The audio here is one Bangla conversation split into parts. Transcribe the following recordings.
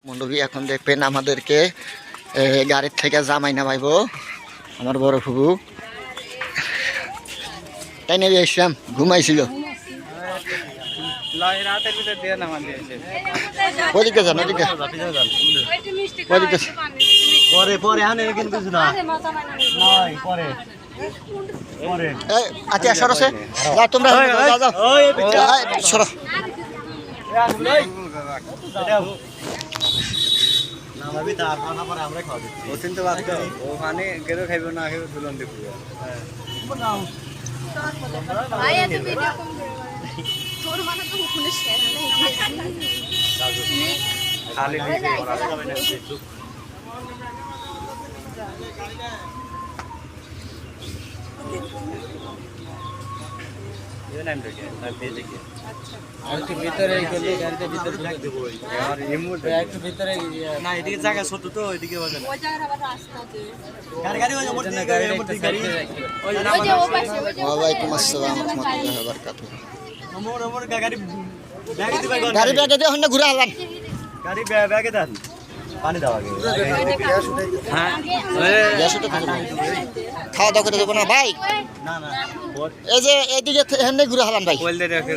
মন্ডলী এখন দেখবেন আমাদেরকে গাড়ির থেকে জামাই নামাইব আমার বড় ফুবু তাই নিয়ে এসলাম ঘুমাইছিল ওদিকে যান ওদিকে ওদিকে পরে পরে আনে কিন্তু কিছু না নয় পরে পরে আচ্ছা সরসে যাও তোমরা যাও যাও সরো নামাবি তার খানা পরে আমরা খাওয়া দিচ্ছি ও চিনতে পারতো ওখানে কেউ খাইব না খাইব দুলন দিব ভাই এত ভিডিও কম তোর মানে তো ফোনে শেয়ার খালি দিতে ওরা যাবে না ये नाम रखे ना भेजे के একটু ভিতরে গেলে গাড়িতে ভিতরে ঢুকে দেব আর রিমোট একটু ভিতরে না এদিকে জায়গা ছোট তো এদিকে বাজে না ওই জায়গার আবার রাস্তা আছে গাড়ি ওই মোটর গাড়ি ওই যে ও পাশে ওই যে ওয়ালাইকুম আসসালাম ওয়া রাহমাতুল্লাহি ওয়া বারাকাতুহু আমার গাড়ি ব্যাগে দিবা গাড়ি ব্যাগে দিয়ে হন্না ঘুরে আলাম গাড়ি ব্যাগে দেন পানি দাও আগে হ্যাঁ খাওয়া দাওয়া করে দেবো না ভাই না না এই যে এদিকে হেন্নে ঘুরে হালাম ভাই বল দে রাখো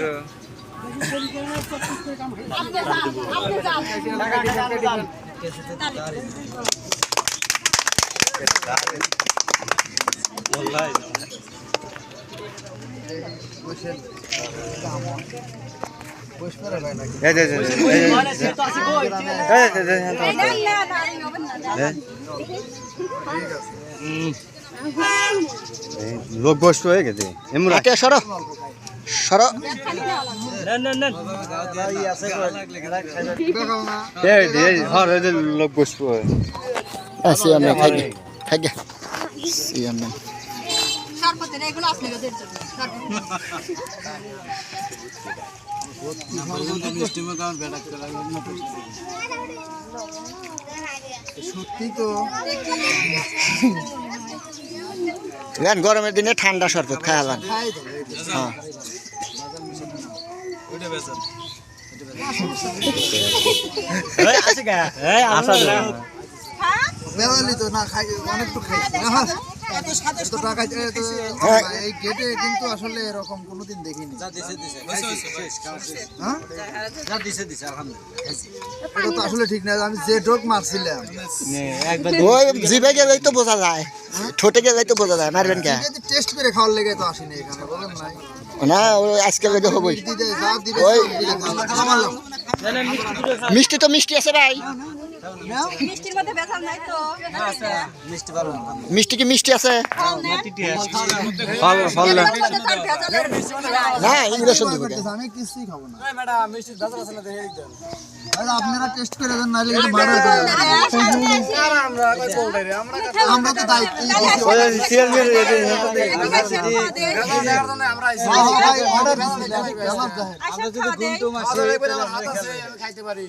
والله লোক গোষ্ঠ হয়ে গেছে এমরা আকে সরো সরো লোক গোষ্ঠ আসি আমরা খাই গে সি আমরা সরপতের এগুলো আপনাকে দেন সত্যি তো গরমের দিনে ঠান্ডা শরবত খাওয়ালাম হ্যাঁ তো না খাই অনেক তো খাই এত টাকা এই গেটে কিন্তু আসলে এরকম কোনোদিন দেখিনি এটা তো আসলে ঠিক না আমি যে ডোক মারছিলাম ওই জিভে গেলেই তো বোঝা যায় ঠোঁটে গেলেই তো বোঝা যায় মারবেন কে টেস্ট করে খাওয়ার লেগে তো আসিনি এখানে বলেন নাই না ওই আজকে লেগে হবই ওই মিষ্টি তো মিষ্টি আছে ভাই মিষ্টির মধ্যে বেজাল নাই তো মিষ্টি কি মিষ্টি আছে না ইংরেজি আমি কিছুই খাবো না আপনারা টেস্ট করে দেন নাহলে আমরা তো দায়িত্ব খাইতে পারি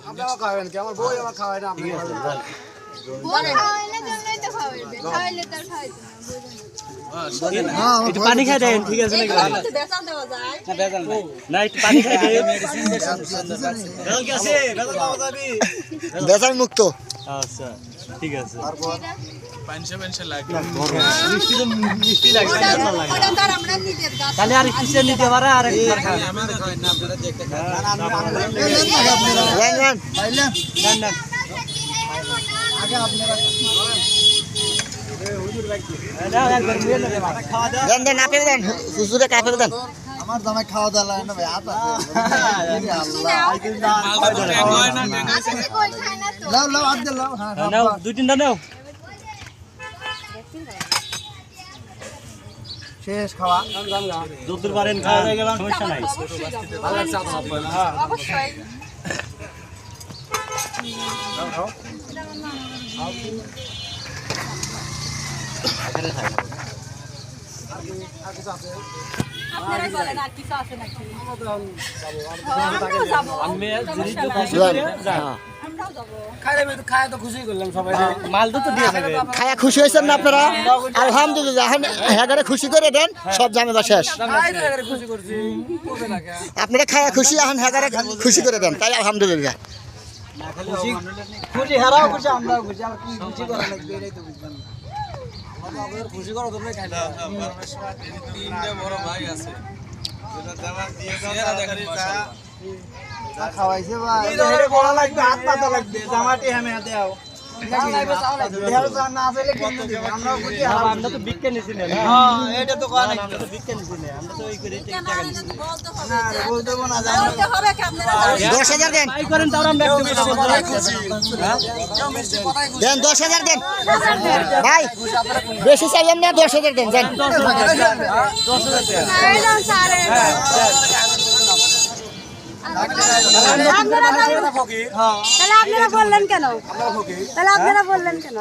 আপনারা খাবেন কি আমার বই আমার খাওয়ায় না আপনি একটু পানি খাই দেন ঠিক আছে নাকি না একটু পানি খাই দেন বেজাল মুক্ত আচ্ছা ঠিক আছে তারপর পানসে লাগে মিষ্টি লাগে তাহলে আর কিসে নিতে পারে আর একবার খান আপনারা দেখতে খান আগে আপনারা দেন দেন আপেল দেন হুজুরে কাপেল দেন আমার দামে খাওয়া দাওয়া না ভাই আল্লাহ লাও লাও আদ লাও হ্যাঁ নাও দুই তিনটা নাও শেষ খাওয়া যতদূর পারেন খাওয়া হয়ে গেল সমস্যা নাই অবশ্যই আপনারা বলেন আর কিছু আছে নাকি আমরাও যাবো আমরাও যাবো খায় তো খুশি করলাম সবাই মাল তো দিয়ে দেবে খায়া খুশি হয়েছেন না আপনারা আলহামদুলিল্লাহ এখন হ্যাঁ খুশি করে দেন সব ঝামেলা শেষ আপনারা খায়া খুশি এখন হ্যাঁ খুশি করে দেন তাই আলহামদুলিল্লাহ খুশি হারাও খুশি আমরাও খুশি আর কি খুশি করা লাগবে এটাই তো বুঝলাম না খুশি করো তোমরা খাইতে তিনটা বড় ভাই আছে যেটা জামাত দিয়ে দাও খাওয়াইছে ভাই এটা বড় লাগবে হাত পাতা লাগবে জামাটি আমি হাতে আও আমরা তো বিজ্ঞানী ছিলেন হ্যাঁ এটা তো কোয়া লাগবে আমরা তো বিজ্ঞানী ছিলেন আমরা তো ওই করে টাকা নিছি না বলতে না বলতে হবে কি আপনারা 10,000 দেন ভাই করেন তাও আমরা দেন 10,000 দেন ভাই বেশি চাইলেন না 10,000 দেন দেন এই দাও সারে তাহলে আপনারা বললেন কেন তাহলে আপনারা বললেন কেন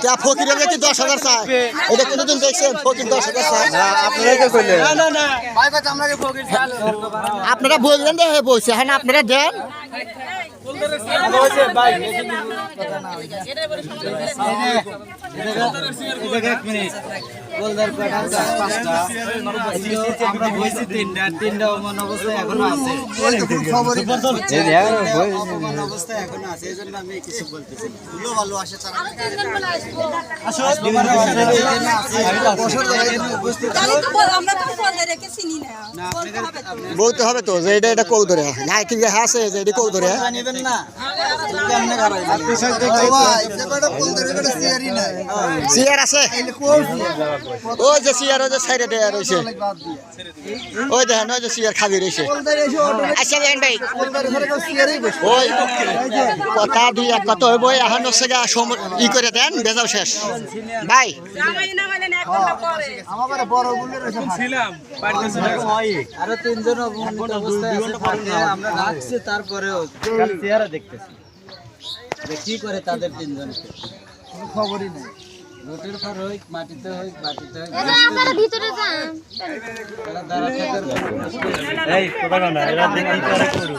তা ফকির হলে কি 10,000 চাই এটা কোনদিন দেখছেন ফকির 10,000 চাই না না ভাই কত আমরা কি ফকির আপনারা বললেন যে বলছে হ্যাঁ আপনারা দেন ভাই আমরা বইছি তিনটা অমন অবস্থায় এখনো আছে অমন অবস্থায় এখনো আছে এই জন্য আমি কিছু বলতেছি ভালো ভালো আসে তারা আমরা তো ফোন রেখে চিনি না বলতে হবে তো বলতে হবে তো যে এটা কৌ ধরে না কি আছে যে এটা কৌ ধরে নেবেন না কেমনে করাই ভাই যে কয়টা ফুল ধরে কয়টা সিয়ারই নাই চেয়ার আছে ওই যে চেয়ার ওই যে সাইডে দেয়া রয়েছে ওই দেখেন ওই যে চেয়ার খাবি রয়েছে আচ্ছা দেন ভাই ওই কথা দুই এক কথা হইব এখন হচ্ছে গা ই করে দেন বেজাও শেষ ভাই জামাই না মানে না এখন পরে আমার বড় বোনের ছিলাম আরো তিনজন অবস্থায় আছে থাকে আমরা রাখছি তারপরেও খালি চেহারা দেখতেছি যে কি করে তাদের তিনজনকে কোনো খবরই নাই রোটের পর হোক মাটিতে হোক বাটিতে হোক আপনারা ভিতরে যান তারা দাঁড়া থাকার এই কথা না এরা দেখি করে করু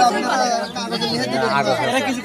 আপনারা কাগজে লিখে দিবেন এরা কিছু